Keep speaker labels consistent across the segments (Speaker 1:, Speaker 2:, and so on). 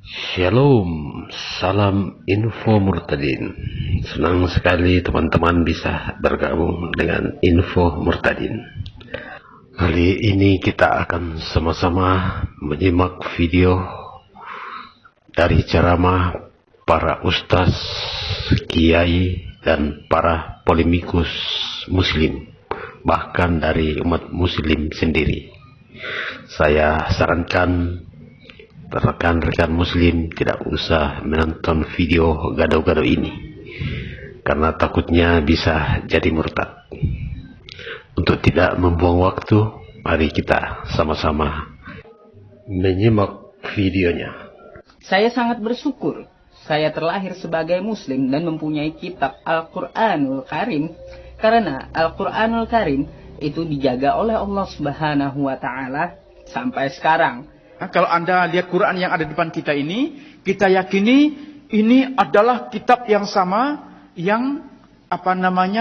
Speaker 1: Shalom, salam info Murtadin. Senang sekali teman-teman bisa bergabung dengan info Murtadin. Kali ini kita akan sama-sama menyimak video dari ceramah para ustaz, kiai, dan para polemikus muslim, bahkan dari umat muslim sendiri. Saya sarankan rekan-rekan muslim tidak usah menonton video gaduh-gaduh ini, karena takutnya bisa jadi murtad. Untuk tidak membuang waktu, mari kita sama-sama menyimak videonya.
Speaker 2: Saya sangat bersyukur saya terlahir sebagai muslim dan mempunyai kitab Al-Quranul Karim, karena Al-Quranul Karim itu dijaga oleh Allah Subhanahu wa Ta'ala sampai sekarang.
Speaker 3: Kalau Anda lihat Quran yang ada di depan kita ini, kita yakini ini adalah kitab yang sama yang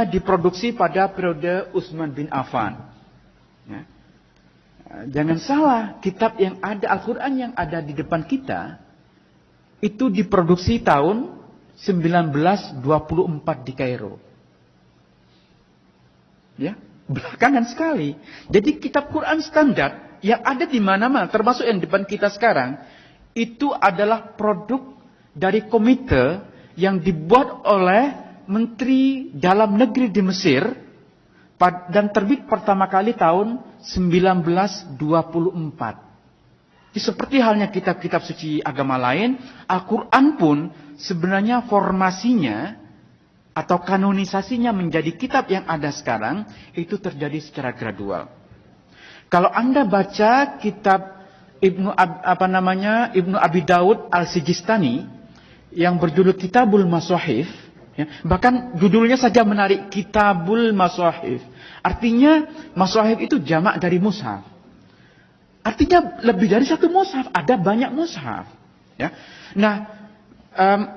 Speaker 3: diproduksi pada periode Utsman bin Affan. Ya. Jangan salah, kitab yang ada, Al-Quran yang ada di depan kita itu diproduksi tahun 1924 di Kairo. Ya, belakangan sekali. Jadi kitab Quran standar yang ada di mana-mana, termasuk yang depan kita sekarang, itu adalah produk dari komite yang dibuat oleh Menteri Dalam Negeri di Mesir dan terbit pertama kali tahun 1924. Seperti halnya kitab-kitab suci agama lain, Al-Quran pun sebenarnya formasinya atau kanonisasinya menjadi kitab yang ada sekarang itu terjadi secara gradual. Kalau Anda baca kitab Ibnu Abi Daud Al-Sijistani yang berjudul Kitabul Mashahif, ya, bahkan judulnya saja menarik, Kitabul Mashahif. Artinya Mashahif itu jamak dari mushaf. Artinya lebih dari satu mushaf, ada banyak mushaf. Ya. Nah,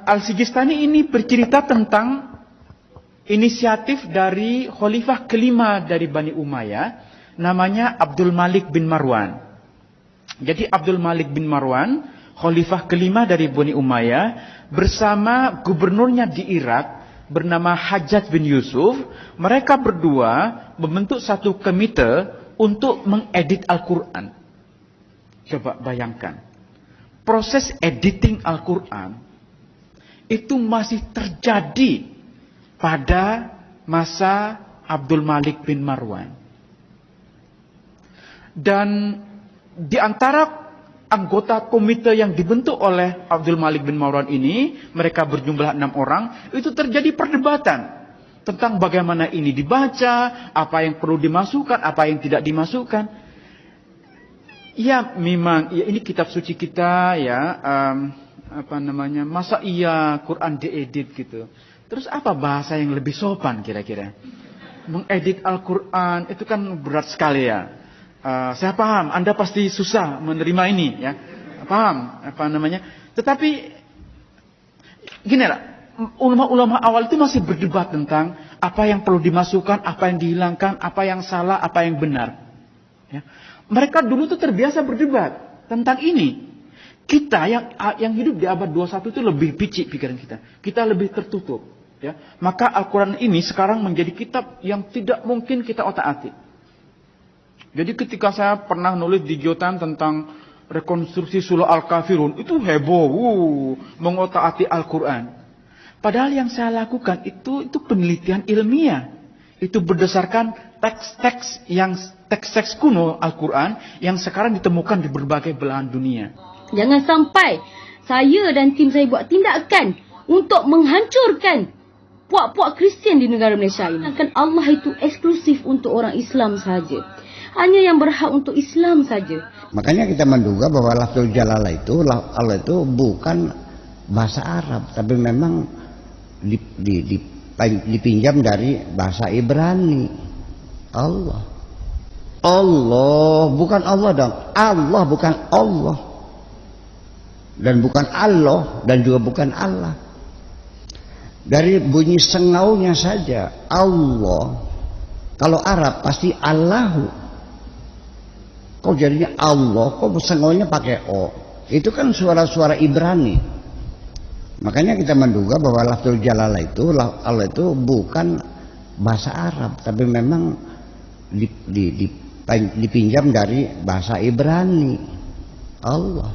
Speaker 3: Al-Sijistani ini bercerita tentang inisiatif dari khalifah kelima dari Bani Umayyah, namanya Abdul Malik bin Marwan. Jadi Abdul Malik bin Marwan, khalifah kelima dari Bani Umayyah, bersama gubernurnya di Irak bernama Hajjaj bin Yusuf, mereka berdua membentuk satu komite untuk mengedit Al-Quran. Coba bayangkan, proses editing Al-Quran itu masih terjadi pada masa Abdul Malik bin Marwan. Dan di antara anggota komite yang dibentuk oleh Abdul Malik bin Marwan ini, mereka berjumlah 6 orang, itu terjadi perdebatan tentang bagaimana ini dibaca, apa yang perlu dimasukkan, apa yang tidak dimasukkan. Ya memang, ya ini kitab suci kita ya, masa iya Quran diedit gitu. Terus apa bahasa yang lebih sopan kira-kira? Mengedit Al-Quran itu kan berat sekali ya. Saya paham, Anda pasti susah menerima ini, ya. Paham, Tetapi, gini lah, ulama-ulama awal itu masih berdebat tentang apa yang perlu dimasukkan, apa yang dihilangkan, apa yang salah, apa yang benar. Ya. Mereka dulu tuh terbiasa berdebat tentang ini. Kita yang hidup di abad 21 itu lebih picik pikiran kita. Kita lebih tertutup. Ya. Maka Al-Quran ini sekarang menjadi kitab yang tidak mungkin kita otak-atik. Jadi ketika saya pernah nulis di Jotan tentang rekonstruksi surah Al-Kafirun, itu heboh, mengotak-atik Al-Quran. Padahal yang saya lakukan itu penelitian ilmiah. Itu berdasarkan teks-teks kuno Al-Quran yang sekarang ditemukan di berbagai belahan dunia.
Speaker 4: Jangan sampai saya dan tim saya buat tindakan untuk menghancurkan puak-puak Kristian di negara Malaysia ini. Kan Allah itu eksklusif untuk orang Islam saja. Hanya yang berhak untuk Islam saja.
Speaker 5: Makanya kita menduga bahwa lafzul jalalah itu, Allah itu bukan bahasa Arab, tapi memang dipinjam dari bahasa Ibrani. Allah. Allah bukan Allah dong. Allah bukan Allah. Dan bukan Allah dan juga bukan Allah. Dari bunyi sengaunya saja Allah. Kalau Arab pasti Allahu. Kok jadinya Allah, kok sengaunya pakai O. itu kan suara-suara Ibrani. Makanya kita menduga bahwa lafzul jalalah itu, Allah itu bukan bahasa Arab, tapi memang dipinjam dari bahasa Ibrani. Allah.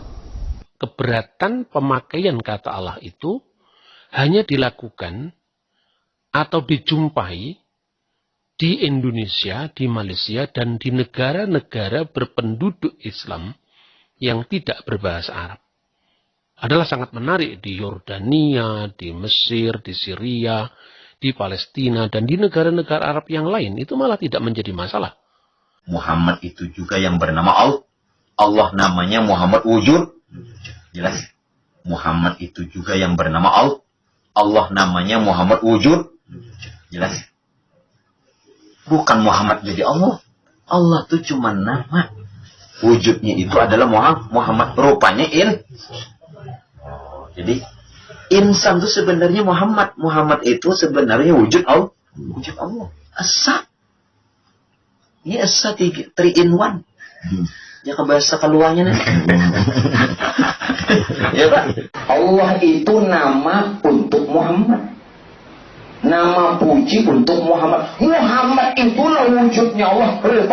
Speaker 1: Keberatan pemakaian kata Allah itu hanya dilakukan atau dijumpai di Indonesia, di Malaysia, dan di negara-negara berpenduduk Islam yang tidak berbahasa Arab. Adalah sangat menarik di Yordania, di Mesir, di Syria, di Palestina, dan di negara-negara Arab yang lain. Itu malah tidak menjadi masalah.
Speaker 6: Muhammad itu juga yang bernama Allah. Allah namanya Muhammad wujud. Jelas. Muhammad itu juga yang bernama Allah. Allah namanya Muhammad wujud. Jelas. Bukan Muhammad jadi Allah. Allah itu cuma nama. Wujudnya itu adalah Muhammad. Rupanya Jadi insan itu sebenarnya Muhammad. Muhammad itu sebenarnya wujud Allah. Wujud Allah. Asa. Ini asa 3 in 1. Ya bahasa keluarnya nih. Ya Pak. Allah itu nama untuk Muhammad. Nama puji untuk Muhammad. Muhammad itulah wujudnya Allah. Wujud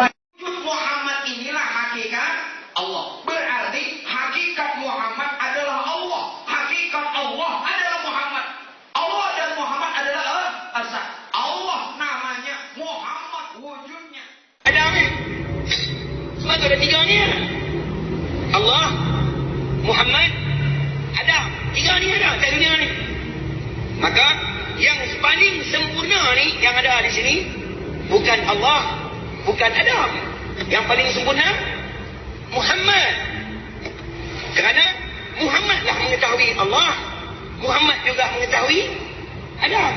Speaker 6: Muhammad inilah hakikat Allah. Berarti hakikat Muhammad adalah Allah. Hakikat Allah adalah Muhammad. Allah dan Muhammad adalah asa. Allah namanya Muhammad wujudnya. Ada apa? Sebab ada 3 ni. Allah, Muhammad, ada 3 ni ada kat dunia ni. Maka yang paling sempurna ni yang ada di sini bukan Allah, bukan Adam. Yang paling sempurna Muhammad. Kerana Muhammadlah mengetahui Allah, Muhammad juga mengetahui Adam.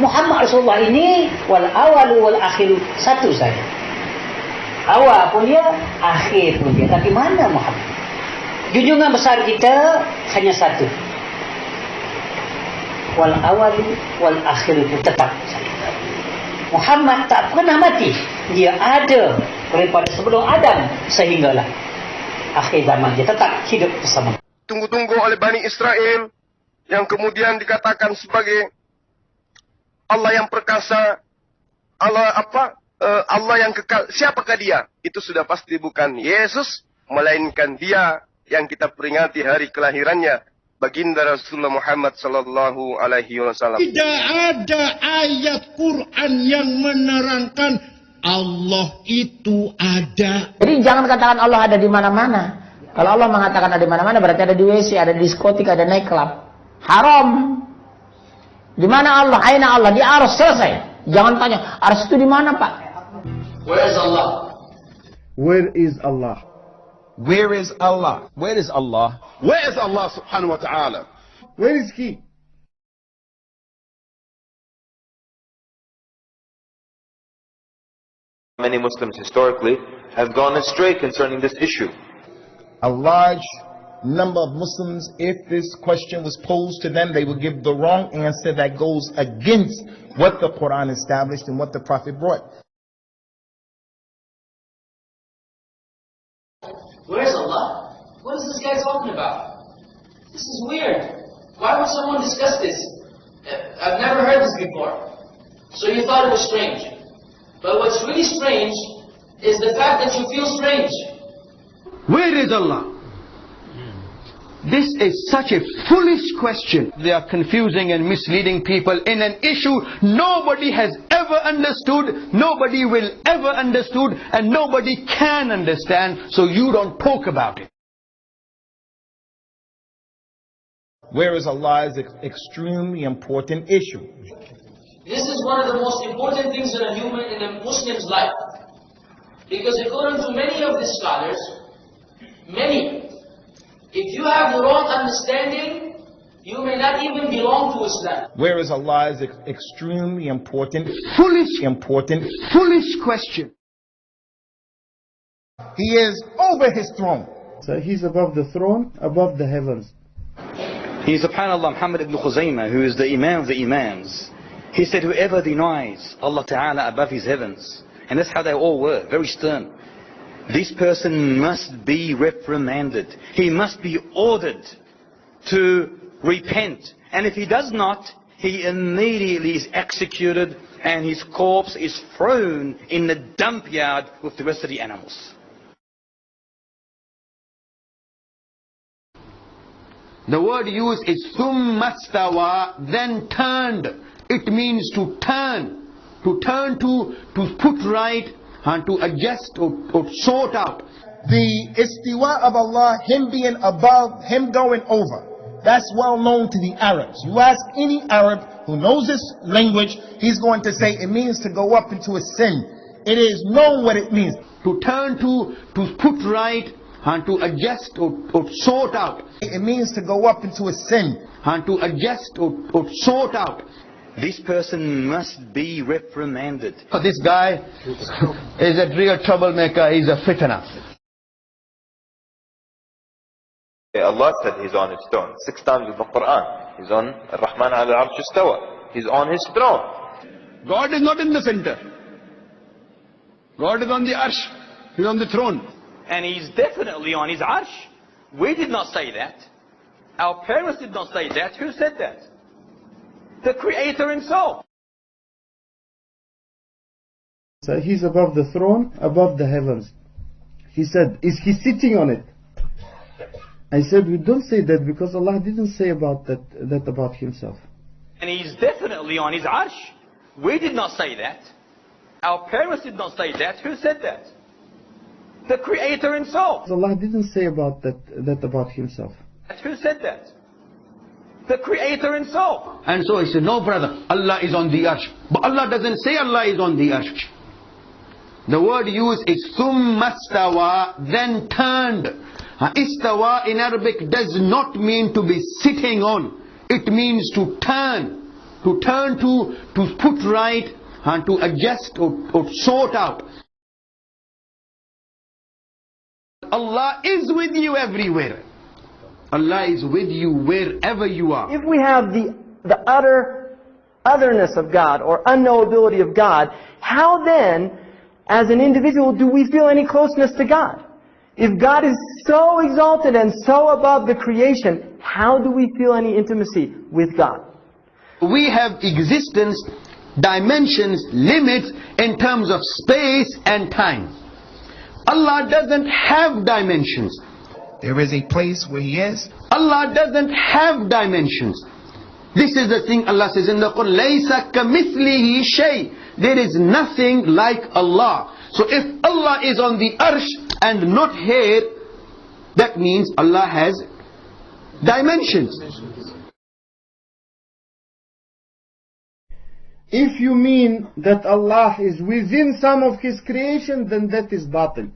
Speaker 7: Muhammad Rasulullah ini wal awal wal akhir satu saja. Awal pun dia, akhir pun dia. Tapi mana Muhammad? Junjungan besar kita hanya satu. Wal awal wal akhir itu tetap. Muhammad tak pernah mati. Dia ada daripada sebelum Adam sehinggalah akhir zaman. Dia tetap hidup bersama.
Speaker 8: Tunggu-tunggu oleh Bani Israel yang kemudian dikatakan sebagai Allah yang perkasa, Allah apa? Allah yang kekal. Siapakah dia? Itu sudah pasti bukan Yesus, melainkan dia yang kita peringati hari kelahirannya, baginda Rasulullah Muhammad sallallahu alaihi wasallam.
Speaker 9: Tidak ada ayat Quran yang menerangkan Allah itu ada.
Speaker 7: Jadi jangan katakan Allah ada di mana-mana. Kalau Allah mengatakan ada di mana-mana berarti ada di WC, ada di diskotik, ada naik klub. Haram. Di mana Allah? Aina Allah? Di Ars, selesai. Jangan tanya, Ars itu di mana, Pak?
Speaker 10: Where is Allah?
Speaker 9: Where is Allah?
Speaker 10: Where is Allah? Where is Allah?
Speaker 9: Where is Allah subhanahu wa ta'ala? Where is He?
Speaker 11: Many Muslims historically have gone astray concerning this issue.
Speaker 10: A large number of Muslims, if this question was posed to them, they would give the wrong answer that goes against what the Quran established and what the Prophet brought.
Speaker 2: Where's Allah? What is this guy talking about? This is weird. Why would someone discuss this? I've never heard this before. So you thought it was strange. But what's really strange is the fact that you feel strange.
Speaker 9: Where is Allah? This is such a foolish question.
Speaker 12: They are confusing and misleading people in an issue nobody has ever understood, nobody will ever understood, and nobody can understand, so you don't talk about it.
Speaker 10: Where is Allah is an extremely important issue.
Speaker 2: This is one of the most important things in a Muslim's life. Because according to many of the scholars, if you have the wrong understanding, you may not even belong to Islam.
Speaker 10: Where is Allah is an extremely important,
Speaker 9: Foolish question.
Speaker 10: He is over his throne.
Speaker 9: So He's above the throne, above the heavens.
Speaker 12: He subhanallah Muhammad ibn Khuzaymah, who is the Imam of the Imams. He said whoever denies Allah Ta'ala above his heavens, and that's how they all were, very stern.
Speaker 13: This person must be reprimanded. He must be ordered to repent. And if he does not, he immediately is executed and his corpse is thrown in the dump yard with the rest of the animals.
Speaker 12: The word used is thumma stawa, then turned. It means to turn. To turn to put right and to adjust or sort out.
Speaker 10: The istiwa of Allah, Him being above, Him going over, that's well known to the Arabs. You ask any Arab who knows this language, he's going to say it means to go up into a sin. It is known what it means.
Speaker 12: To turn to put right and to adjust or sort out.
Speaker 10: It means to go up into a sin.
Speaker 12: And to adjust or sort out.
Speaker 13: This person must be reprimanded.
Speaker 12: This guy is a real troublemaker, he's a fitna.
Speaker 11: Allah said He's on His throne 6 times in the Quran. He's on Ar-Rahman al-Arsh istawa. He's on His throne.
Speaker 9: God is not in the center. God is on the arsh. He's on the throne.
Speaker 13: And He's definitely on His arsh. We did not say that. Our parents did not say that. Who said that? The Creator Himself.
Speaker 14: So He's above the throne, above the heavens. He said, is He sitting on it? I said, we don't say that because Allah didn't say about that about Himself.
Speaker 13: And He's definitely on His arsh. We did not say that. Our parents did not say that. Who said that? The Creator Himself.
Speaker 14: Allah didn't say about that about Himself.
Speaker 13: Who said that? The Creator Himself.
Speaker 12: And so he said, no brother, Allah is on the arsh. But Allah doesn't say Allah is on the arsh. The word used is thumma stawa, then turned. Istawa in Arabic does not mean to be sitting on. It means to turn. To turn to put right and to adjust or sort out. Allah is with you everywhere. Allah is with you wherever you are.
Speaker 15: If we have the otherness of God or unknowability of God, how then, as an individual, do we feel any closeness to God? If God is so exalted and so above the creation, how do we feel any intimacy with God?
Speaker 12: We have existence, dimensions, limits in terms of space and time. Allah doesn't have dimensions.
Speaker 10: There is a place where He is.
Speaker 12: Allah doesn't have dimensions. This is the thing Allah says in the Quran, لَيْسَ كَمِثْلِهِ شَيْءٍ. There is nothing like Allah. So if Allah is on the arsh and not here, that means Allah has dimensions.
Speaker 14: If you mean that Allah is within some of His creation, then that is batil.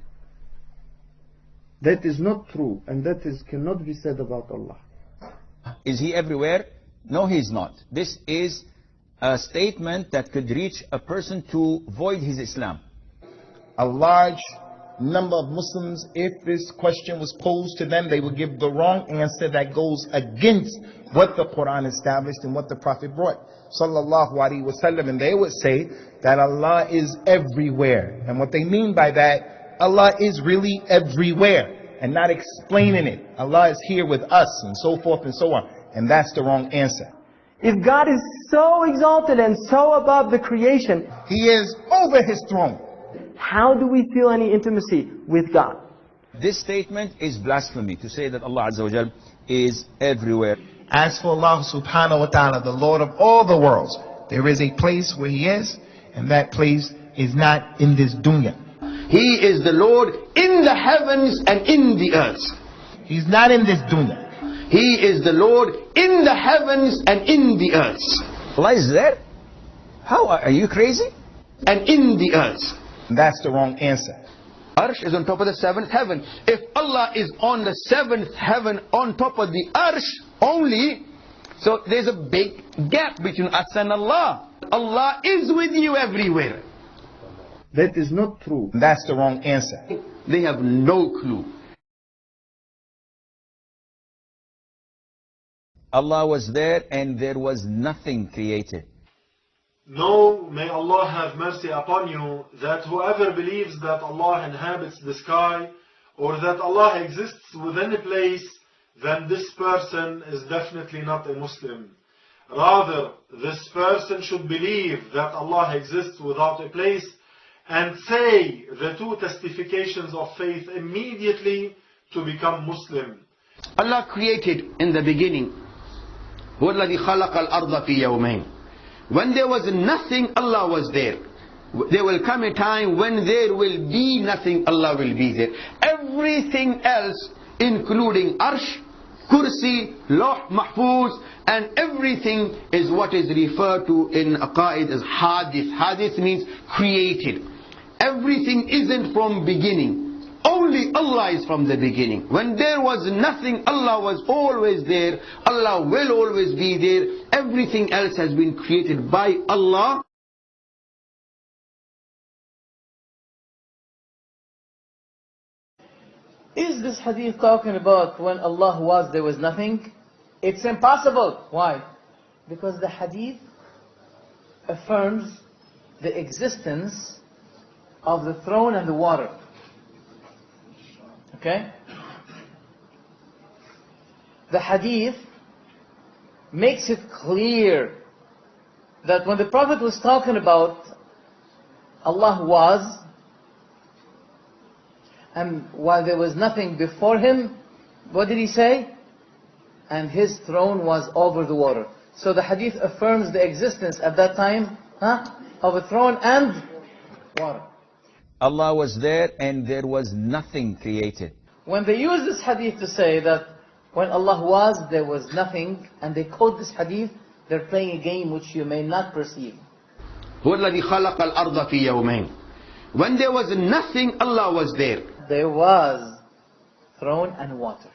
Speaker 14: That is not true, and that cannot be said about Allah.
Speaker 16: Is He everywhere? No, He is not. This is a statement that could reach a person to void his Islam.
Speaker 10: A large number of Muslims, if this question was posed to them, they would give the wrong answer that goes against what the Quran established and what the Prophet brought, sallallahu alaihi wasallam. And they would say that Allah is everywhere. And what they mean by that, Allah is really everywhere, and not explaining it. Allah is here with us, and so forth and so on. And that's the wrong answer.
Speaker 15: If God is so exalted and so above the creation,
Speaker 10: He is over His throne.
Speaker 15: How do we feel any intimacy with God?
Speaker 16: This statement is blasphemy, to say that Allah Azza wa Jal is everywhere.
Speaker 10: As for Allah subhanahu wa ta'ala, the Lord of all the worlds, there is a place where He is, and that place is not in this dunya.
Speaker 12: He is the Lord in the heavens and in the earth.
Speaker 10: He's not in this dunya.
Speaker 12: He is the Lord in the heavens and in the earth.
Speaker 16: Allah is there? How? Are you crazy?
Speaker 12: And in the earth.
Speaker 10: That's the wrong answer.
Speaker 12: Arsh is on top of the 7th heaven. If Allah is on the 7th heaven on top of the arsh only, so there's a big gap between us and Allah. Allah is with you everywhere.
Speaker 14: That is not true.
Speaker 10: That's the wrong answer.
Speaker 12: They have no clue.
Speaker 16: Allah was there and there was nothing created.
Speaker 17: Know, may Allah have mercy upon you, that whoever believes that Allah inhabits the sky or that Allah exists within a place, then this person is definitely not a Muslim. Rather, this person should believe that Allah exists without a place and say the two testifications of faith immediately to become Muslim.
Speaker 12: Allah created in the beginning. هو الذي خلق الأرض في يومين. When there was nothing, Allah was there. There will come a time when there will be nothing, Allah will be there. Everything else, including Arsh, Kursi, Lawh Mahfuz, and everything is what is referred to in Aqaid as Hadith. Hadith means created. Everything isn't from beginning. Only Allah is from the beginning. When there was nothing, Allah was always there. Allah will always be there. Everything else has been created by Allah.
Speaker 15: Is this hadith talking about when Allah was, there was nothing? It's impossible. Why? Because the hadith affirms the existence of the throne and the water. Okay? The hadith makes it clear that when the Prophet was talking about Allah was, and while there was nothing before him, what did he say? And his throne was over the water. So the hadith affirms the existence at that time of a throne and water.
Speaker 16: Allah was there and there was nothing created.
Speaker 15: When they use this hadith to say that when Allah was, there was nothing, and they quote this hadith, they're playing a game which you may not perceive.
Speaker 12: هو الذي خلق الأرض في يومين. When there was nothing, Allah was there.
Speaker 15: There was throne and water.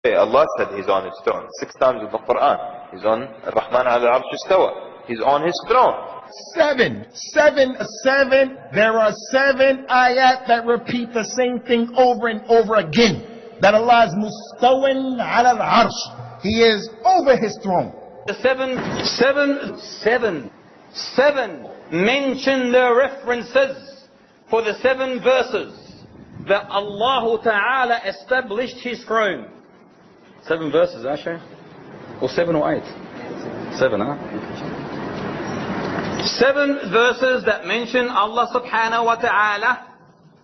Speaker 11: Allah said He's on His throne. 6 times in the Quran. He's on Ar-Rahman al-Arsh istawa. He's on His throne.
Speaker 10: 7. There are 7 ayat that repeat the same thing over and over again. That Allah is mustawin ala al-arsh. He is over His throne.
Speaker 13: The seven mention the references for the 7 verses that Allah Ta'ala established His throne. 7 verses, Asha? Or 7 or 8? 7, huh? 7 verses that mention Allah Subhanahu wa Ta'ala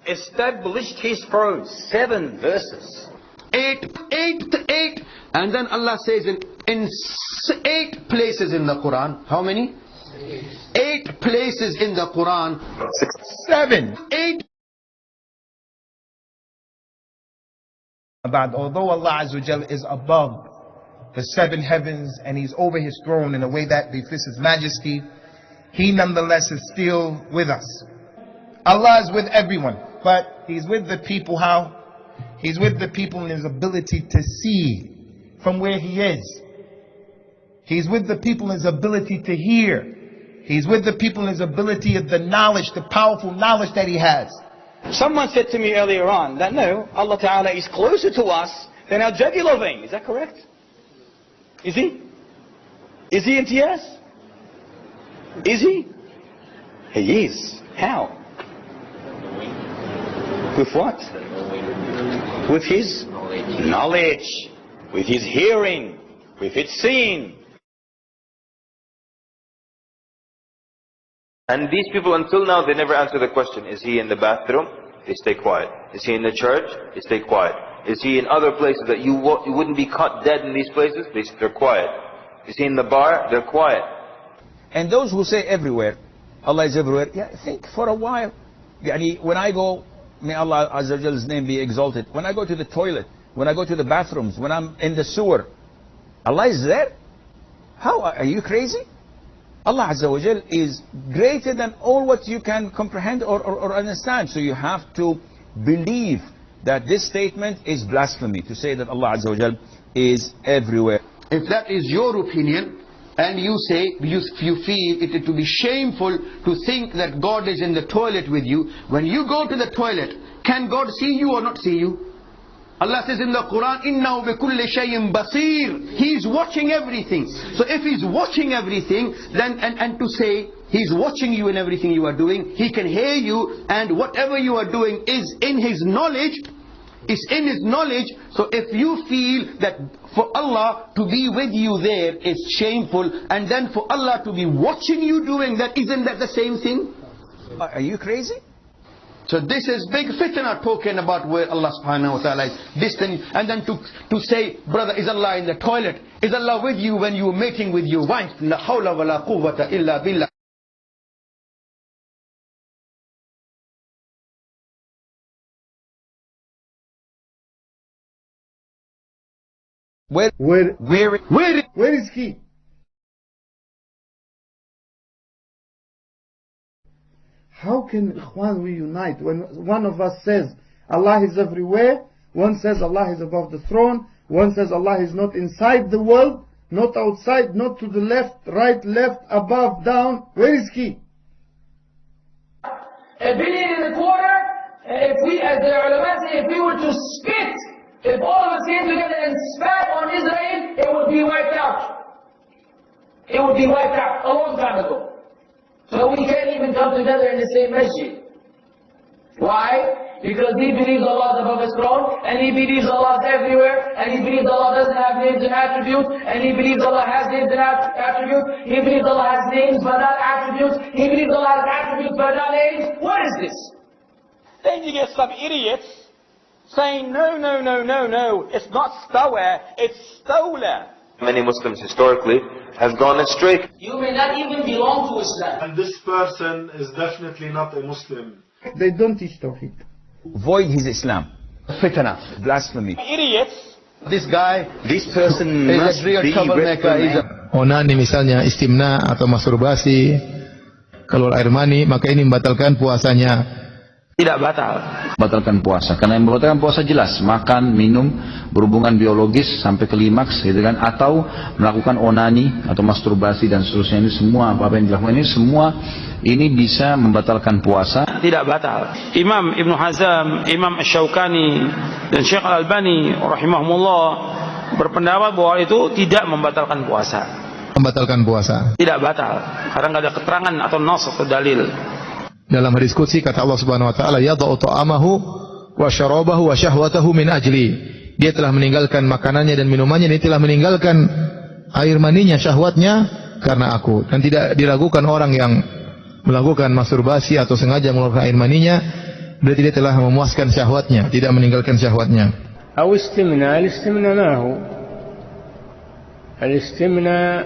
Speaker 13: established His throne. 7 verses.
Speaker 12: 8, and then Allah says in 8 places in the Quran. How many? 8 places in the Quran.
Speaker 10: 7.
Speaker 12: 8.
Speaker 10: Although Allah Azza wa Jalla is above the 7 heavens and He's over His throne in a way that befits His majesty, He nonetheless is still with us. Allah is with everyone, but He's with the people how? He's with the people in His ability to see from where He is. He's with the people in His ability to hear. He's with the people in His ability of the knowledge, the powerful knowledge that He has.
Speaker 13: Someone said to me earlier on that no, Allah Ta'ala is closer to us than our jugular vein. Is that correct? Is He? Is He MTS? Is He? He is. How? With what? With His knowledge, with His hearing, with His seeing.
Speaker 11: And these people until now, they never answer the question. Is He in the bathroom? They stay quiet. Is He in the church? They stay quiet. Is He in other places that you wouldn't be caught dead in these places? They're quiet. Is He in the bar? They're quiet.
Speaker 16: And those who say everywhere, Allah is everywhere, yeah, think for a while. When I go, may Allah Azza wa Jalla's name be exalted, when I go to the toilet, when I go to the bathrooms, when I'm in the sewer, Allah is there? How? Are you crazy? Allah Azza wa Jal is greater than all what you can comprehend or understand. So you have to believe that this statement is blasphemy, to say that Allah Azza wa Jal is everywhere.
Speaker 12: If that is your opinion, and you say, you feel it to be shameful to think that God is in the toilet with you, when you go to the toilet, can God see you or not see you? Allah says in the Quran, إِنَّهُ بِكُلِّ شَيْءٍ بَصِيرٍ. He's watching everything. So if He's watching everything, then and to say He's watching you in everything you are doing, He can hear you, and whatever you are doing is in His knowledge. It's in His knowledge. So if you feel that for Allah to be with you there is shameful, and then for Allah to be watching you doing that, isn't that the same thing?
Speaker 16: Are you crazy?
Speaker 12: So this is big fitna talking about where Allah subhanahu wa ta'ala is distant. And then to say, brother, is Allah in the toilet? Is Allah with you when you are mating with your wife? La hawla wa la quwwata illa billah.
Speaker 14: Where is He? How can Ikhwan we unite when one of us says Allah is everywhere, one says Allah is above the throne, one says Allah is not inside the world, not outside, not to the left, right, left, above, down. Where is He?
Speaker 18: $1.25 billion, if we, as the ulama say, if we were to spit, if all of us came together and spat on Israel, it would be wiped out. It would be wiped out a long time ago. So we can't even come together in the same masjid. Why? Because he believes Allah is above His throne, and he believes Allah is everywhere, and he believes Allah doesn't have names and attributes, and he believes Allah has names and attributes, he believes Allah has names but not attributes, he believes Allah has attributes but not names. What is this?
Speaker 19: Then you get some idiots saying, no, it's not stawa, it's stawla.
Speaker 11: Many Muslims historically have gone astray.
Speaker 18: You may not even belong to Islam.
Speaker 17: And this person is definitely not a Muslim.
Speaker 14: They don't teach Tawheed.
Speaker 16: Void his Islam.
Speaker 12: Fitna.
Speaker 19: Blasphemy. Idiots.
Speaker 12: This guy,
Speaker 13: this person
Speaker 12: is
Speaker 13: must
Speaker 12: a real
Speaker 13: be
Speaker 12: troublemaker.
Speaker 20: Onani misalnya, istimna atau masturbasi, keluar air mani, maka ini membatalkan puasanya.
Speaker 16: Tidak batal. Batalkan puasa. Karena yang membatalkan puasa jelas. Makan, minum, berhubungan biologis sampai klimaks, gitu kan. Atau melakukan onani atau masturbasi dan seterusnya. Ini semua, apa yang dilakukan ini semua, ini bisa membatalkan puasa.
Speaker 19: Tidak batal. Imam Ibn Hazm, Imam Ash-Shawqani, dan Syekh Al-Albani rahimahumullah berpendapat bahwa itu tidak membatalkan puasa.
Speaker 20: Membatalkan puasa.
Speaker 19: Tidak batal. Karena nggak ada keterangan atau nas atau dalil.
Speaker 20: Dalam hadis qudsi kata Allah Subhanahu wa taala, yada'u ta'amahu wa syarabahu wa syahwatahu min ajli. Dia telah meninggalkan makanannya dan minumannya, dia telah meninggalkan air maninya, syahwatnya karena aku. Dan tidak diragukan orang yang melakukan masturbasi atau sengaja mengeluarkan air maninya, berarti dia telah memuaskan syahwatnya, tidak meninggalkan syahwatnya.
Speaker 21: Atau istimna, al-istimna ma hu? Al-istimna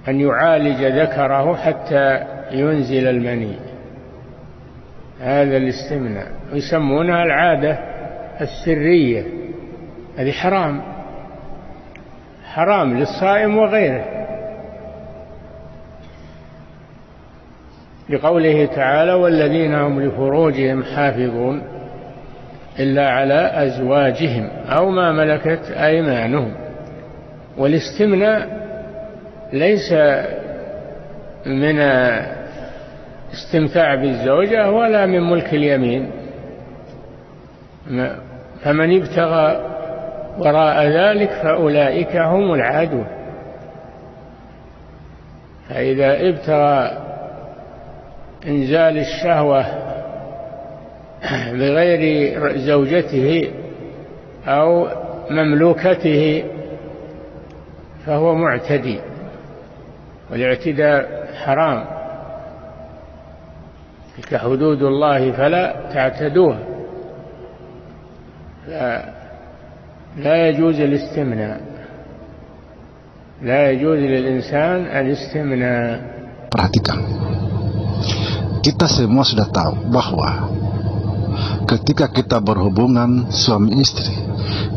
Speaker 21: an yu'alij dhakarahu hatta ينزل المني. هذا الاستمناء يسمونها العادة السرية. هذه حرام للصائم وغيره، لقوله تعالى والذين هم لفروجهم حافظون إلا على أزواجهم أو ما ملكت أيمانهم. والاستمناء ليس من استمتاع بالزوجة ولا من ملك اليمين، فمن ابتغى وراء ذلك فأولئك هم العادون. فإذا ابتغى إنزال الشهوة بغير زوجته أو مملوكته فهو معتدي، والاعتداء حرام. تلك حدود الله فلا تعتدوها. لا يجوز الاستمناء، لا يجوز للإنسان الاستمناء.
Speaker 22: Perhatikan, kita semua sudah tahu bahwa ketika kita berhubungan suami istri,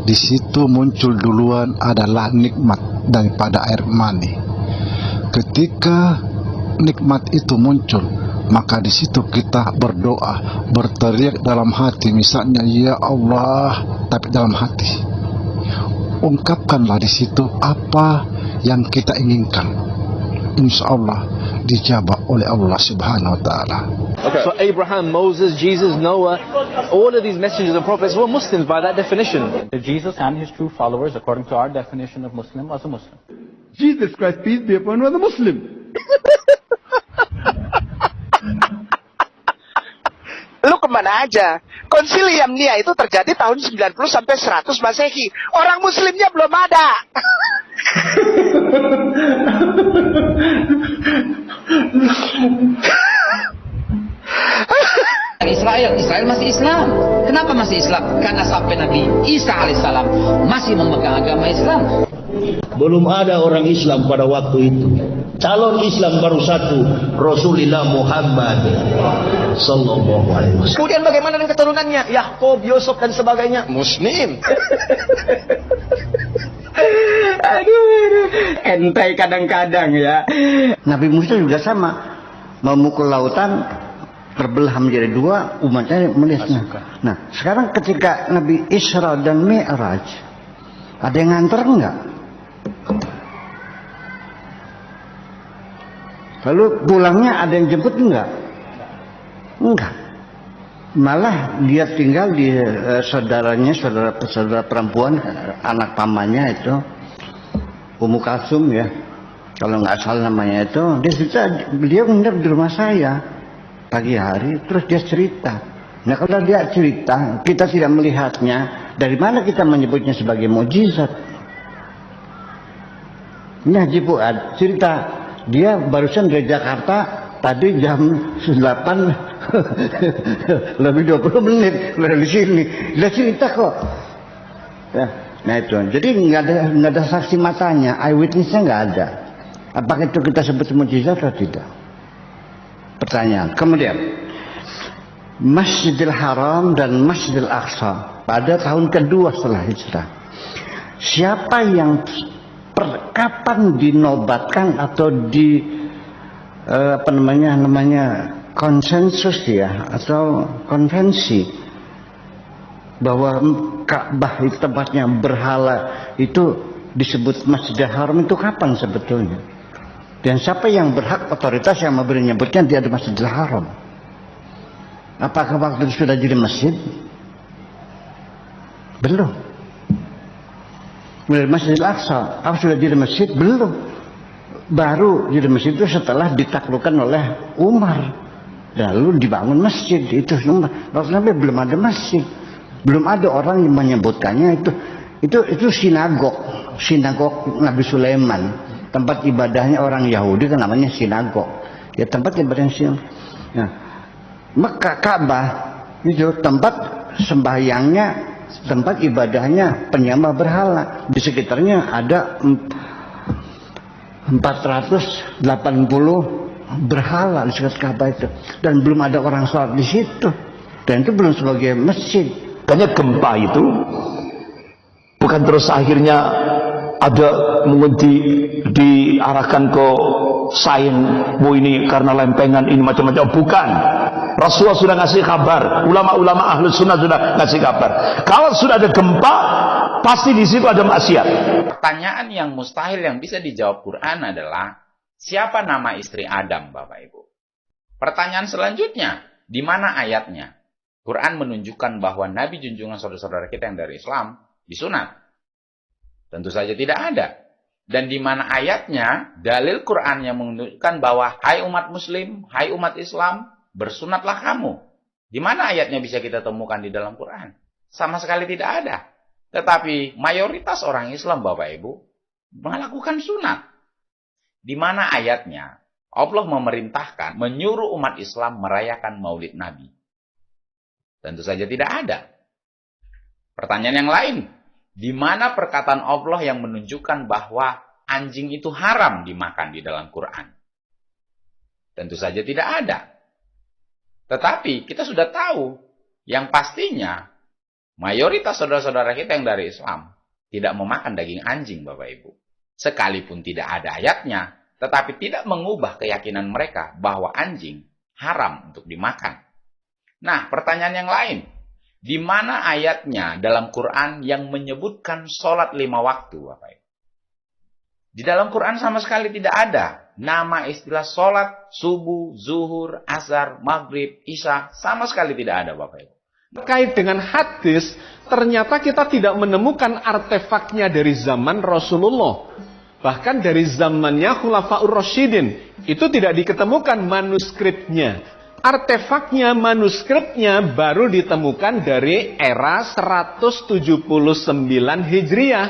Speaker 22: di situ muncul duluan adalah nikmat daripada air mani. Ketika nikmat itu muncul, maka di situ kita berdoa, berteriak dalam hati, misalnya ya Allah, tapi dalam hati. Ungkapkanlah di situ apa yang kita inginkan. Insya Allah dijawab oleh Allah Subhanahu wa taala.
Speaker 3: Okay. So Abraham, Moses, Jesus, Noah, all of these messengers and prophets were Muslims by that definition.
Speaker 4: Jesus and his true followers, according to our definition of Muslim, was a Muslim.
Speaker 9: Jesus Christ, peace be upon him, was a Muslim.
Speaker 23: Lu kemana aja? Konsilium Nia itu terjadi tahun 90 sampai 100 Masehi. Orang Muslimnya belum ada.
Speaker 24: Israel masih Islam. Kenapa masih Islam? Karena sampai Nabi Isa alaihissalam masih memegang agama Islam.
Speaker 25: Belum ada orang Islam pada waktu itu. Calon Islam baru satu, Rasulullah Muhammad sallallahu alaihi wasallam.
Speaker 23: Kemudian bagaimana dengan keturunannya? Yakub, Yusuf dan sebagainya. Muslim.
Speaker 2: Aduh, entai kadang-kadang ya.
Speaker 5: Nabi Musa juga sama, memukul lautan, terbelah menjadi dua, umatnya melihatnya. Nah, sekarang ketika Nabi Isra dan Mi'raj, ada yang nganter enggak? Lalu pulangnya ada yang jemput enggak? Enggak. Malah dia tinggal di saudaranya, saudara perempuan, anak pamannya itu, Ummu Kalsum ya, kalau nggak salah namanya itu. Dia nginep di rumah saya pagi hari, terus dia cerita. Nah kalau dia cerita, kita tidak melihatnya, dari mana kita menyebutnya sebagai mukjizat? Ini Haji Fuad cerita, dia barusan dari Jakarta, tadi jam 8 lebih 20 menit dari sini. Dia cerita kok. Ya, nah itu. Jadi nggak ada saksi matanya, eyewitnessnya nggak ada. Apakah itu kita sebut mukjizat atau tidak? Pertanyaan. Kemudian Masjidil Haram dan Masjidil Aqsa pada tahun kedua setelah hijrah. Siapa yang kapan dinobatkan atau di namanya konsensus ya atau konvensi bahwa Ka'bah itu tempatnya berhala itu disebut Masjidil Haram itu kapan sebetulnya? Dan siapa yang berhak, otoritas yang menyebutnya dia ada Masjidil Haram? Apakah waktu itu sudah jadi masjid? Belum. Masjidil Aqsa, apa sudah jadi masjid? Belum. Baru jadi masjid itu setelah ditaklukkan oleh Umar. Lalu dibangun masjid. Itu semua. Waktu belum ada masjid. Belum ada orang yang menyebutkannya itu sinagog. Sinagog Nabi Sulaiman. Tempat ibadahnya orang Yahudi kan namanya sinagog. Ya tempat ibadahnya. Nah, Mekah Ka'bah itu tempat sembahyangnya, tempat ibadahnya penyembah berhala. Di sekitarnya ada 480 berhala di sekitar Ka'bah itu, dan belum ada orang sholat di situ, dan itu belum sebagai masjid.
Speaker 26: Makanya gempa itu bukan terus akhirnya ada mungkin diarahkan ke sains, ini karena lempengan ini macam-macam, bukan. Rasulullah sudah ngasih kabar, ulama-ulama ahlus sunnah sudah ngasih kabar. Kalau sudah ada gempa, pasti di situ ada maksiat.
Speaker 27: Pertanyaan yang mustahil yang bisa dijawab Quran adalah siapa nama istri Adam, Bapak Ibu? Pertanyaan selanjutnya, di mana ayatnya? Quran menunjukkan bahwa Nabi junjungan saudara-saudara kita yang dari Islam disunat. Tentu saja tidak ada. Dan di mana ayatnya, dalil Quran yang menunjukkan bahwa hai umat muslim, hai umat Islam, bersunatlah kamu. Di mana ayatnya bisa kita temukan di dalam Quran? Sama sekali tidak ada. Tetapi mayoritas orang Islam, Bapak Ibu, melakukan sunat. Di mana ayatnya Allah memerintahkan, menyuruh umat Islam merayakan Maulid Nabi? Tentu saja tidak ada. Pertanyaan yang lain, di mana perkataan Allah yang menunjukkan bahwa anjing itu haram dimakan di dalam Quran? Tentu saja tidak ada. Tetapi kita sudah tahu, yang pastinya mayoritas saudara-saudara kita yang dari Islam tidak memakan daging anjing, Bapak Ibu. Sekalipun tidak ada ayatnya, tetapi tidak mengubah keyakinan mereka bahwa anjing haram untuk dimakan. Nah, pertanyaan yang lain, di mana ayatnya dalam Quran yang menyebutkan sholat 5 waktu, Bapak Ibu? Di dalam Quran sama sekali tidak ada. nama istilah sholat, subuh, zuhur, asar, maghrib, isya, sama sekali tidak ada Bapak Ibu.
Speaker 1: Terkait dengan hadis, ternyata kita tidak menemukan artefaknya dari zaman Rasulullah. Bahkan dari zamannya Khulafaur Rasyidin, itu tidak diketemukan manuskripnya. Artefaknya, manuskripnya baru ditemukan dari era 179 Hijriah.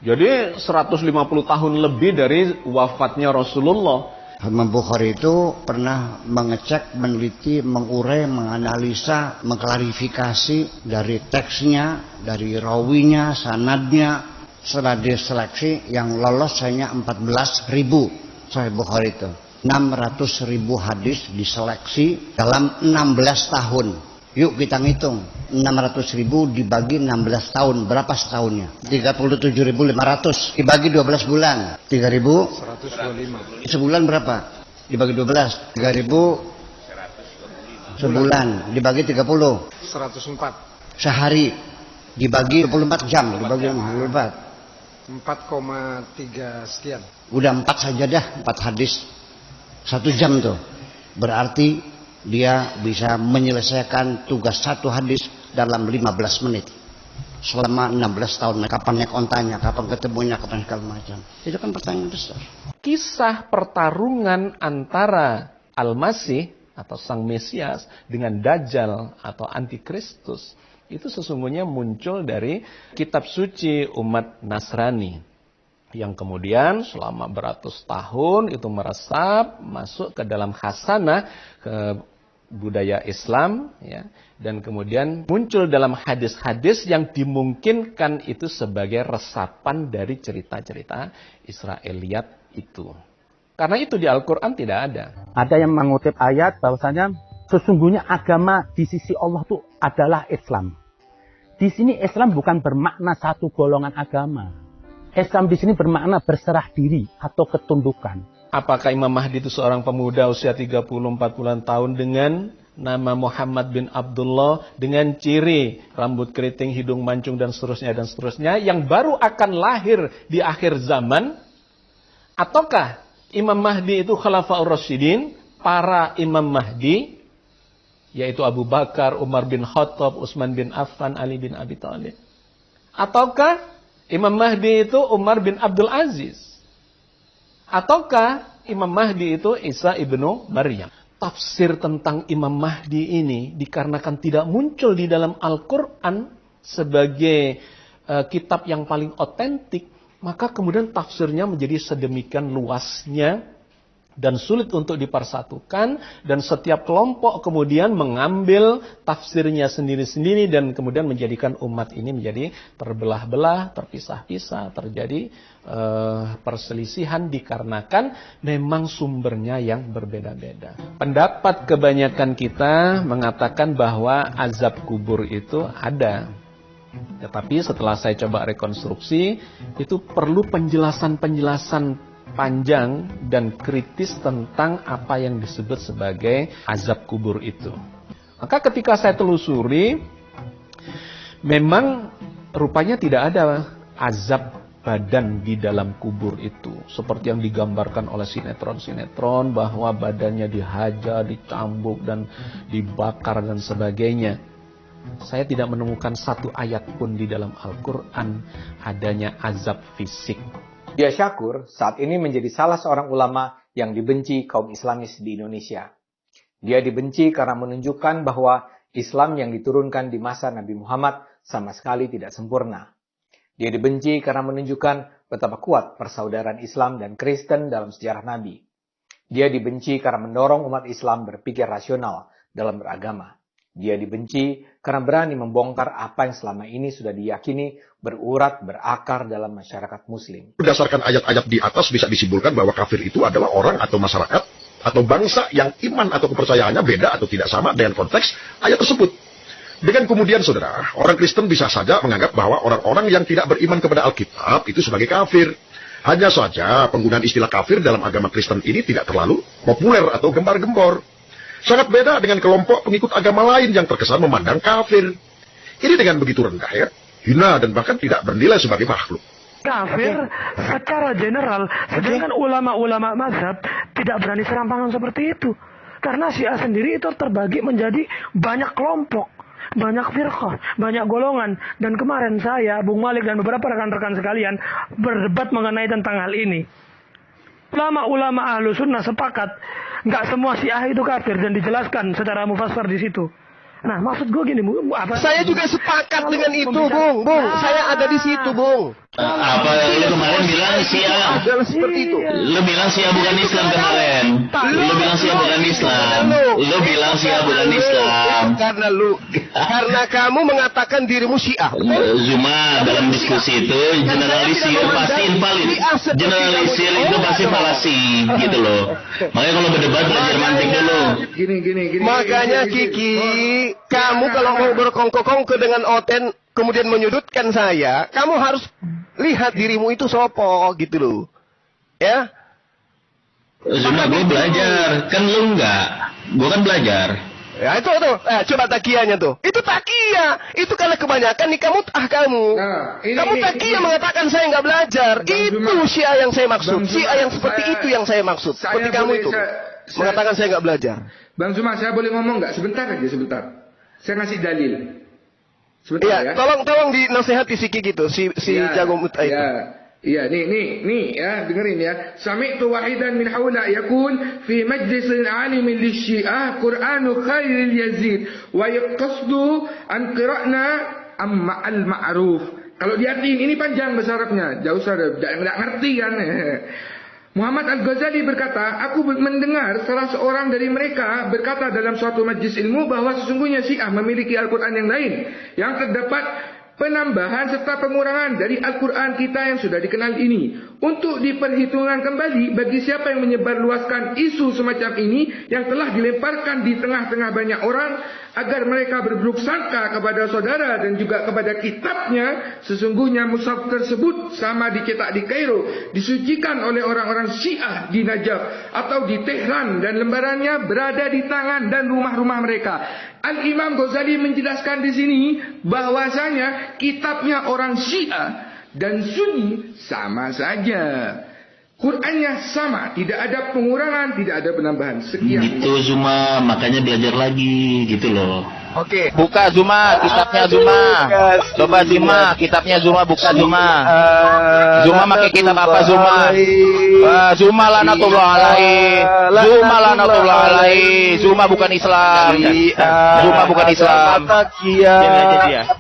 Speaker 1: Jadi 150 tahun lebih dari wafatnya Rasulullah.
Speaker 5: Imam Bukhari itu pernah mengecek, meneliti, mengurai, menganalisa, mengklarifikasi dari teksnya, dari rawinya, sanadnya. Setelah diseleksi, yang lolos hanya 14.000 Sahih Bukhari itu. 600.000 hadis diseleksi dalam 16 tahun. Yuk kita ngitung, 600.000 dibagi 16 tahun, berapa setahunnya? 37.500 dibagi 12 bulan. 3.125. Sebulan berapa? Dibagi 12. 3.000 sebulan dibagi 30.
Speaker 6: 104.
Speaker 5: Sehari dibagi 24 jam, dibagi 24.
Speaker 6: 4,3 sekian.
Speaker 5: Udah 4 saja dah, 4 hadis 1 jam tuh. Berarti dia bisa menyelesaikan tugas 1 hadis dalam 15 menit. Selama 16 tahun. Kapan naik ontanya, kapan ketemunya, kapan segala macam. Itu kan pertanyaan besar.
Speaker 1: Kisah pertarungan antara Al-Masih atau Sang Mesias dengan Dajjal atau Antikristus itu sesungguhnya muncul dari kitab suci umat Nasrani yang kemudian selama beratus tahun itu meresap masuk ke dalam khasanah ke budaya Islam, ya, dan kemudian muncul dalam hadis-hadis yang dimungkinkan itu sebagai resapan dari cerita-cerita Israiliyat itu. Karena itu di Al-Quran tidak ada.
Speaker 7: Ada yang mengutip ayat bahwasanya sesungguhnya agama di sisi Allah itu adalah Islam. Di sini Islam bukan bermakna satu golongan agama. Islam di sini bermakna berserah diri atau ketundukan.
Speaker 1: Apakah Imam Mahdi itu seorang pemuda usia 30-40 tahun dengan nama Muhammad bin Abdullah, dengan ciri rambut keriting, hidung mancung dan seterusnya yang baru akan lahir di akhir zaman? Ataukah Imam Mahdi itu Khulafaur Rasyidin, para Imam Mahdi, yaitu Abu Bakar, Umar bin Khattab, Utsman bin Affan, Ali bin Abi Thalib? Ataukah Imam Mahdi itu Umar bin Abdul Aziz? Ataukah Imam Mahdi itu Isa ibnu Maryam? Tafsir tentang Imam Mahdi ini dikarenakan tidak muncul di dalam Al-Quran sebagai kitab yang paling otentik, maka kemudian tafsirnya menjadi sedemikian luasnya dan sulit untuk dipersatukan, dan setiap kelompok kemudian mengambil tafsirnya sendiri-sendiri dan kemudian menjadikan umat ini menjadi terbelah-belah, terpisah-pisah, terjadi perselisihan dikarenakan memang sumbernya yang berbeda-beda. Pendapat kebanyakan kita mengatakan bahwa azab kubur itu ada. Tetapi setelah saya coba rekonstruksi, itu perlu penjelasan-penjelasan panjang dan kritis tentang apa yang disebut sebagai azab kubur itu. Maka ketika saya telusuri, memang rupanya tidak ada azab badan di dalam kubur itu. Seperti yang digambarkan oleh sinetron-sinetron bahwa badannya dihajar, dicambuk, dan dibakar dan sebagainya. Saya tidak menemukan satu ayat pun di dalam Al-Quran adanya azab fisik.
Speaker 8: Dia Syakur saat ini menjadi salah seorang ulama yang dibenci kaum Islamis di Indonesia. Dia dibenci karena menunjukkan bahwa Islam yang diturunkan di masa Nabi Muhammad sama sekali tidak sempurna. Dia dibenci karena menunjukkan betapa kuat persaudaraan Islam dan Kristen dalam sejarah Nabi. Dia dibenci karena mendorong umat Islam berpikir rasional dalam beragama. Dia dibenci karena berani membongkar apa yang selama ini sudah diyakini berurat, berakar dalam masyarakat Muslim.
Speaker 10: Berdasarkan ayat-ayat di atas bisa disimpulkan bahwa kafir itu adalah orang atau masyarakat atau bangsa yang iman atau kepercayaannya beda atau tidak sama dengan konteks ayat tersebut. Dengan kemudian saudara, orang Kristen bisa saja menganggap bahwa orang-orang yang tidak beriman kepada Alkitab itu sebagai kafir. Hanya saja penggunaan istilah kafir dalam agama Kristen ini tidak terlalu populer atau gembar-gembor. Sangat beda dengan kelompok pengikut agama lain yang terkesan memandang kafir ini dengan begitu rendah, ya, hina dan bahkan tidak bernilai sebagai makhluk.
Speaker 11: kafir secara general, sedangkan ulama-ulama mazhab tidak berani serampangan seperti itu. Karena Syiah sendiri itu terbagi menjadi banyak kelompok, banyak firqah, banyak golongan. Dan kemarin saya, Bung Malik dan beberapa rekan-rekan sekalian berdebat mengenai tentang hal ini. Ulama-ulama ahlu sunnah sepakat, nggak semua Syiah itu kafir dan dijelaskan secara mufassar di situ. Nah, maksud gue gini, apa?
Speaker 12: Saya juga sepakat dengan itu, Bung. Saya ada di situ, Bung.
Speaker 13: Apa lu kemarin bilang Syiah?
Speaker 12: Seperti itu.
Speaker 13: Lu bilang Syiah bukan Islam kemarin. Lu bilang Syiah bukan Islam. Lu bilang Syiah bukan Islam.
Speaker 12: Karena kamu mengatakan dirimu Syiah.
Speaker 13: Zuma dalam diskusi itu generalisir pasti invalid. Generalisir itu pasti falasi gitu loh. Makanya kalau berdebat belajar mantik dulu.
Speaker 12: Gini. Makanya Kiki, kamu kalau mau berkongko-kongko dengan Oten kemudian menyudutkan saya, kamu harus lihat dirimu itu sopo gitu loh. Ya.
Speaker 13: Zuma gue belajar, kan lu enggak. Gue kan belajar.
Speaker 12: Ya itu tuh, coba takiyahnya tuh. Itu takiyah. Itu karena kebanyakan nikah mut'ah kamu. Kamu takiyah mengatakan saya nggak belajar. Itu Syiah yang saya maksud. Syiah yang seperti itu yang saya maksud. Seperti kamu itu. Mengatakan saya nggak belajar.
Speaker 14: Bang Zuma, saya boleh ngomong nggak? Sebentar aja, sebentar. Saya ngasih dalil. Sebentar ya.
Speaker 12: Tolong dinasehati si gitu, si jago mut'ah itu.
Speaker 14: Iya, nih ya, dengerin ya. Sami'tu wahidan min haula yaqul fi majlisin alimin lisyi'ah Qur'anu khairil yazid wa yaqsdu an qira'na amma al-ma'ruf. Kalau diartiin ini panjang bahasa Arabnya, jauh sudah enggak ngerti kan. Muhammad Al-Ghazali berkata, aku mendengar salah seorang dari mereka berkata dalam suatu majlis ilmu bahwa sesungguhnya Syiah memiliki Al-Quran yang lain yang terdapat penambahan serta pengurangan dari Al-Quran kita yang sudah dikenal ini. Untuk diperhitungkan kembali bagi siapa yang menyebarluaskan isu semacam ini yang telah dilemparkan di tengah-tengah banyak orang agar mereka berburuk sangka kepada saudara dan juga kepada kitabnya. Sesungguhnya mushaf tersebut sama dicetak di Kairo, disucikan oleh orang-orang Syiah di Najaf atau di Tehran dan lembarannya berada di tangan dan rumah-rumah mereka. Al-Imam Ghazali menjelaskan di sini bahwasanya kitabnya orang Syiah dan Sunni sama saja. Qurannya sama, tidak ada pengurangan, tidak ada penambahan. Sekian.
Speaker 13: Gitu Zuma, makanya belajar lagi gitu loh.
Speaker 12: Oke.
Speaker 27: Buka Zuma, kitabnya Zuma. Coba Zuma, kitabnya Zuma, buka Zuma. Zuma pakai kitab apa Zuma? Zuma lanatullah alaihi. Zuma lanatullah alaihi. Zuma bukan Islam. Zuma bukan Islam.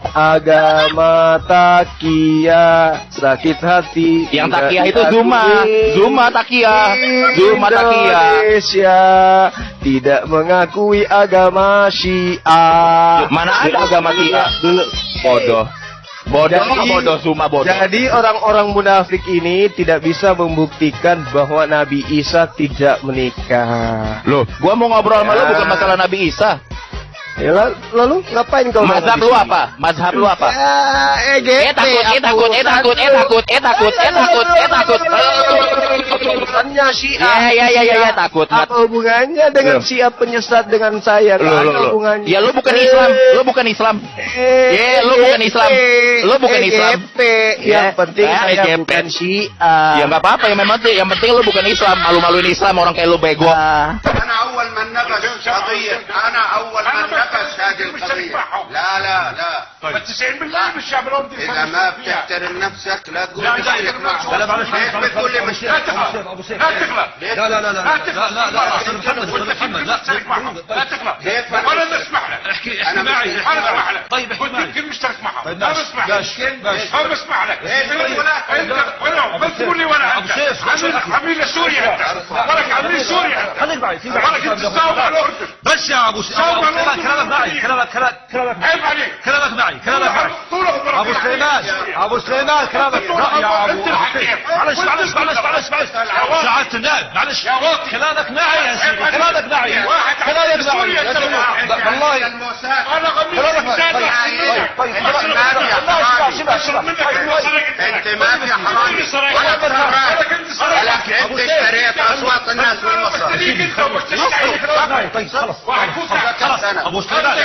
Speaker 12: Agama takiyah, sakit hati.
Speaker 27: Yang takiyah itu Zuma. Zuma takiyah. Zuma takiyah.
Speaker 12: Indonesia tidak mengakui agama Syiah.
Speaker 27: Mana ada agama Syiah? Bodoh Zuma bodoh.
Speaker 12: Jadi orang-orang munafik ini tidak bisa membuktikan bahwa Nabi Isa tidak menikah.
Speaker 27: Loh, gua mau ngobrol sama lu bukan masalah Nabi Isa.
Speaker 12: Ya lalu ngapain kau?
Speaker 27: Mazhab lu apa? Mazhab lu apa? Takut.
Speaker 12: Hanya Syiah.
Speaker 27: Ya, takut.
Speaker 12: Apa hubungannya dengan Syiah penyesat dengan saya? Hubungannya.
Speaker 27: Ya lu bukan Islam. Lu bukan Islam. Yang penting saya bukan Syiah. Ya enggak apa-apa, yang penting lu bukan Islam. Malu-maluin Islam orang kayak lu bego.
Speaker 15: أنا أول من نقش قضية أنا أول من نقش هذه القضية لا بس 90% من الشعب الأردني إذا ما بتحترم نفسك لا تقول مشترك معهم ليش بتقول لي مشترك معهم لا تغلط ولا نسمح لك أنا بسمح لك طيب يمكن مشترك معهم لا بسمح لك ما بسمح لك أنت بس تقول لي ولا أنت عميل سوريا ولك عميل سوريا ولك أنت تساوم على الأردن بس يا أبو كلامك معي أبو سليمان كلامك رأي يا أبو معلش سعادة النائب معلش كلامك معي يا سيدي كلامك معي والله أنا غميت أنت ما في حرامي ولا بالحرام ولكن أنت اشتريت أصوات الناس والمصاري طيب خلاص أبو سليمان